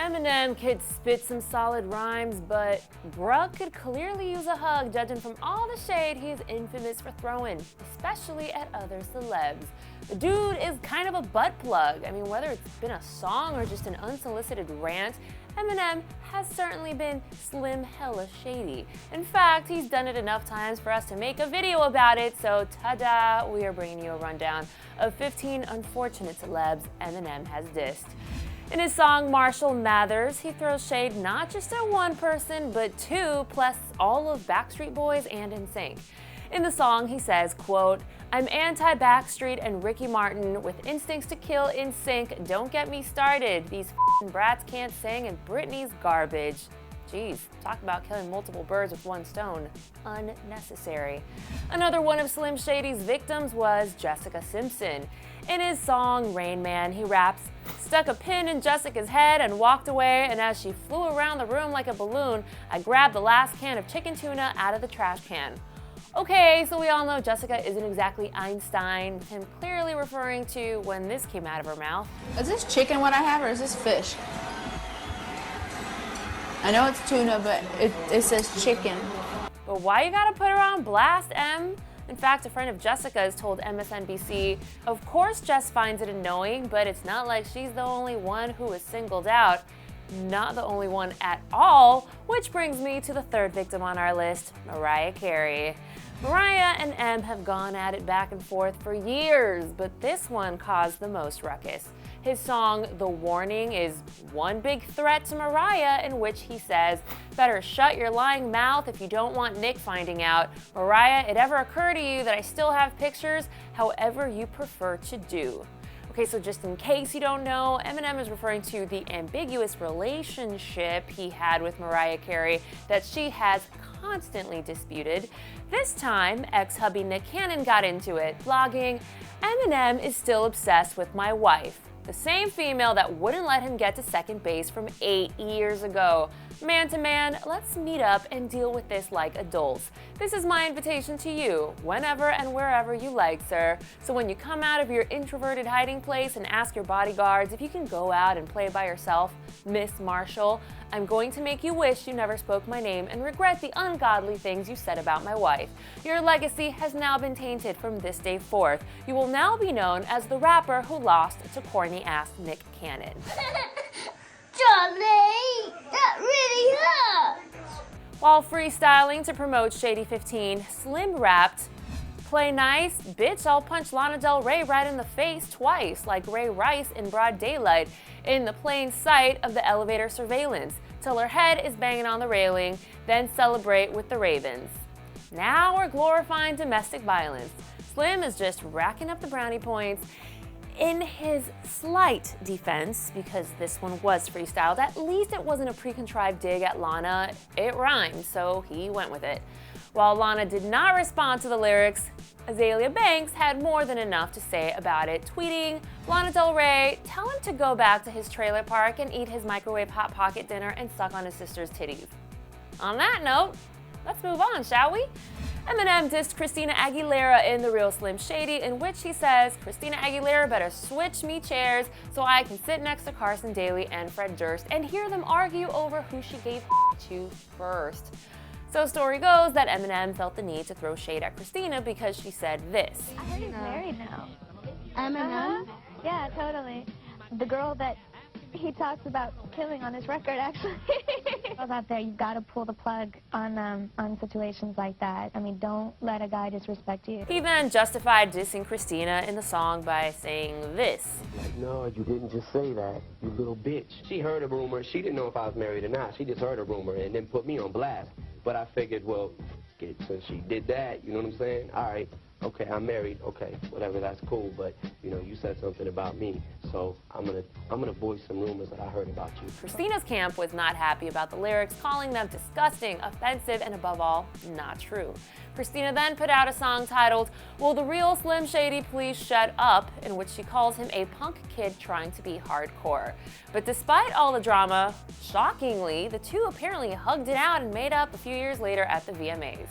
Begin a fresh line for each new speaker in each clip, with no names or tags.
Eminem could spit some solid rhymes, but bruh could clearly use a hug judging from all the shade he is infamous for throwing, especially at other celebs. The dude is kind of a butt plug. I mean, whether it's been a song or just an unsolicited rant, Eminem has certainly been slim hella shady. In fact, he's done it enough times for us to make a video about it, so ta-da, we are bringing you a rundown of 15 unfortunate celebs Eminem has dissed. In his song Marshall Mathers, he throws shade not just at one person, but two, plus all of Backstreet Boys and NSYNC. In the song, he says, quote, "I'm anti-Backstreet and Ricky Martin with instincts to kill in sync. Don't get me started. These f***ing brats can't sing and Britney's garbage." Jeez, talk about killing multiple birds with one stone. Unnecessary. Another one of Slim Shady's victims was Jessica Simpson. In his song Rain Man, he raps, "Stuck a pin in Jessica's head and walked away, and as she flew around the room like a balloon, I grabbed the last can of chicken tuna out of the trash can." Okay, so we all know Jessica isn't exactly Einstein, with him clearly referring to when this came out of her mouth.
Is this chicken what I have, or is this fish? I know it's tuna, but it says chicken.
But why you gotta put her on blast, Em? In fact, a friend of Jessica's told MSNBC, "Of course Jess finds it annoying, but it's not like she's the only one who was singled out." Not the only one at all, which brings me to the third victim on our list, Mariah Carey. Mariah and Em have gone at it back and forth for years, but this one caused the most ruckus. His song, The Warning, is one big threat to Mariah in which he says, "Better shut your lying mouth if you don't want Nick finding out. Mariah, it ever occur to you that I still have pictures, however you prefer to do." Okay, so just in case you don't know, Eminem is referring to the ambiguous relationship he had with Mariah Carey that she has constantly disputed. This time, ex-hubby Nick Cannon got into it, blogging, "Eminem is still obsessed with my wife. The same female that wouldn't let him get to second base from 8 years ago. Man to man, let's meet up and deal with this like adults. This is my invitation to you, whenever and wherever you like, sir. So when you come out of your introverted hiding place and ask your bodyguards if you can go out and play by yourself, Miss Marshall, I'm going to make you wish you never spoke my name and regret the ungodly things you said about my wife. Your legacy has now been tainted from this day forth. You will now be known as the rapper who lost to corny-ass Nick Cannon."
Charlie, that really hurts.
While freestyling to promote Shady 15, Slim rapped, "Play nice, bitch, I'll punch Lana Del Rey right in the face twice, like Ray Rice in broad daylight, in the plain sight of the elevator surveillance, till her head is banging on the railing, then celebrate with the Ravens." Now we're glorifying domestic violence. Slim is just racking up the brownie points. In his slight defense, because this one was freestyled, at least it wasn't a pre-contrived dig at Lana. It rhymed, so he went with it. While Lana did not respond to the lyrics, Azalea Banks had more than enough to say about it, tweeting, "Lana Del Rey, tell him to go back to his trailer park and eat his microwave Hot Pocket dinner and suck on his sister's titties." On that note, let's move on, shall we? Eminem dissed Christina Aguilera in The Real Slim Shady, in which he says, "Christina Aguilera better switch me chairs so I can sit next to Carson Daly and Fred Durst and hear them argue over who she gave to first." So story goes that Eminem felt the need to throw shade at Christina because she said this.
I heard he's married now.
Eminem?
Yeah, totally. The girl that he talks about killing on his record, actually. Girls out there, you've got to pull the plug on situations like that. I mean, don't let a guy disrespect you.
He then justified dissing Christina in the song by saying this.
Like, no, you didn't just say that, you little bitch. She heard a rumor. She didn't know if I was married or not. She just heard a rumor and then put me on blast. But I figured, well, since she did that, you know what I'm saying? All right, okay, I'm married, okay, whatever, that's cool. But, you know, you said something about me, so I'm gonna voice some rumors that I heard about you.
Christina's camp was not happy about the lyrics, calling them disgusting, offensive, and above all, not true. Christina then put out a song titled, "Will the Real Slim Shady Please Shut Up?" in which she calls him a punk kid trying to be hardcore. But despite all the drama, shockingly, the two apparently hugged it out and made up a few years later at the VMAs.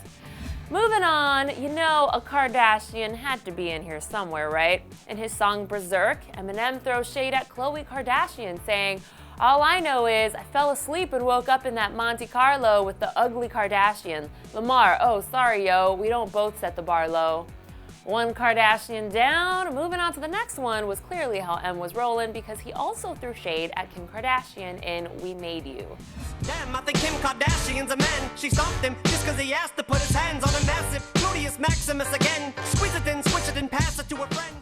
Moving on, you know a Kardashian had to be in here somewhere, right? In his song Berserk, Eminem throws shade at Khloe Kardashian, saying, All I know is I fell asleep and woke up in that Monte Carlo with the ugly Kardashian. Lamar, oh sorry yo, we don't both set the bar low. One Kardashian down, moving on to the next one was clearly how M was rolling because he also threw shade at Kim Kardashian in We Made You.
Damn, I think Kim Kardashian's a man. She stopped him just cause he asked to put his hands on a massive gluteus maximus again. Squeeze it in, switch it and pass it to a friend.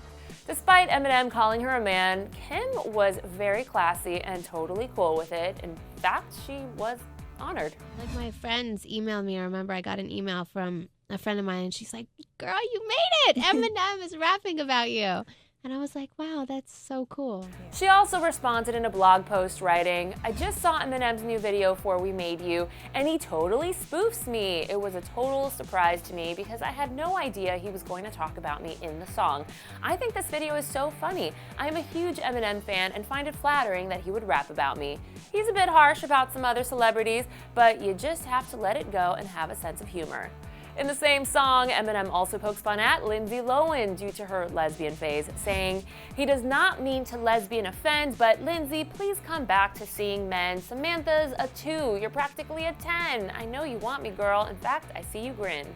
Despite Eminem calling her a man, Kim was very classy and totally cool with it. In fact, she was honored.
Like my friends emailed me. I remember I got an email from a friend of mine and she's like, girl, you made it. Eminem is rapping about you. And I was like, wow, that's so cool.
She also responded in a blog post writing, I just saw Eminem's new video for We Made You, and he totally spoofs me. It was a total surprise to me because I had no idea he was going to talk about me in the song. I think this video is so funny. I am a huge Eminem fan and find it flattering that he would rap about me. He's a bit harsh about some other celebrities, but you just have to let it go and have a sense of humor. In the same song, Eminem also pokes fun at Lindsay Lohan due to her lesbian phase, saying, he does not mean to lesbian offend, but Lindsay, please come back to seeing men. Samantha's a 2, you're practically a 10. I know you want me, girl. In fact, I see you grin.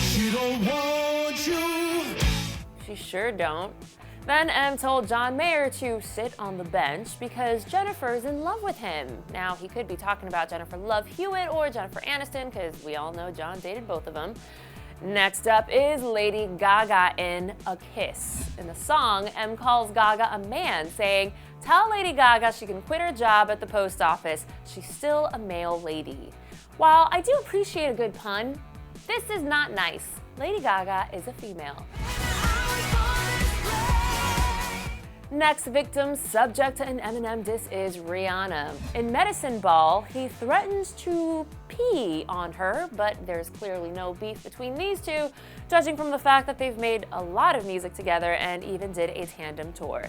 She don't want you.
She sure don't. Then M told John Mayer to sit on the bench because Jennifer's in love with him. Now, he could be talking about Jennifer Love Hewitt or Jennifer Aniston because we all know John dated both of them. Next up is Lady Gaga in A Kiss. In the song, M calls Gaga a man, saying, tell Lady Gaga she can quit her job at the post office. She's still a male lady. While I do appreciate a good pun, this is not nice. Lady Gaga is a female. Next victim subject to an Eminem diss is Rihanna. In Medicine Ball, he threatens to pee on her, but there's clearly no beef between these two, judging from the fact that they've made a lot of music together and even did a tandem tour.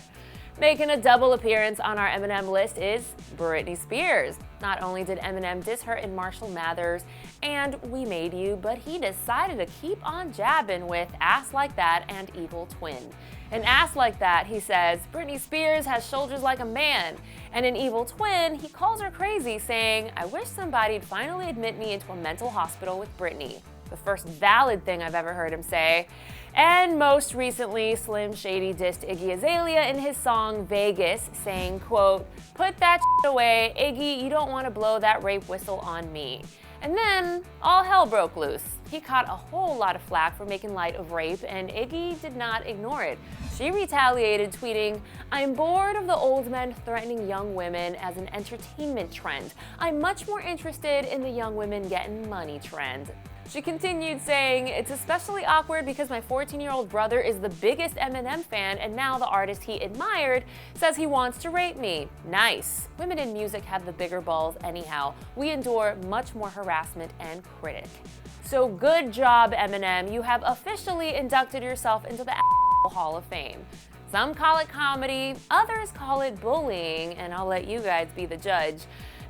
Making a double appearance on our Eminem list is Britney Spears. Not only did Eminem diss her in Marshall Mathers and We Made You, but he decided to keep on jabbing with Ass Like That and Evil Twin. In Ass Like That, he says, Britney Spears has shoulders like a man. And in Evil Twin, he calls her crazy, saying, I wish somebody'd finally admit me into a mental hospital with Britney. The first valid thing I've ever heard him say. And most recently, Slim Shady dissed Iggy Azalea in his song Vegas, saying, quote, put that shit away, Iggy, you don't want to blow that rape whistle on me. And then all hell broke loose. He caught a whole lot of flack for making light of rape, and Iggy did not ignore it. She retaliated, tweeting, I'm bored of the old men threatening young women as an entertainment trend. I'm much more interested in the young women getting money trend. She continued saying, it's especially awkward because my 14-year-old brother is the biggest Eminem fan and now the artist he admired says he wants to rape me. Nice. Women in music have the bigger balls anyhow. We endure much more harassment and critic. So good job, Eminem. You have officially inducted yourself into the Hall of Fame. Some call it comedy, others call it bullying, and I'll let you guys be the judge.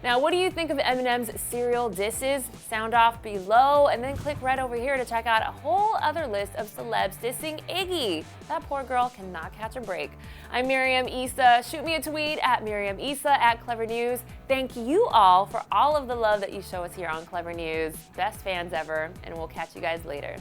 Now, what do you think of Eminem's serial disses? Sound off below, and then click right over here to check out a whole other list of celebs dissing Iggy. That poor girl cannot catch a break. I'm Miriam Issa. Shoot me a tweet at Miriam Issa at Clevver News. Thank you all for all of the love that you show us here on Clevver News. Best fans ever, and we'll catch you guys later.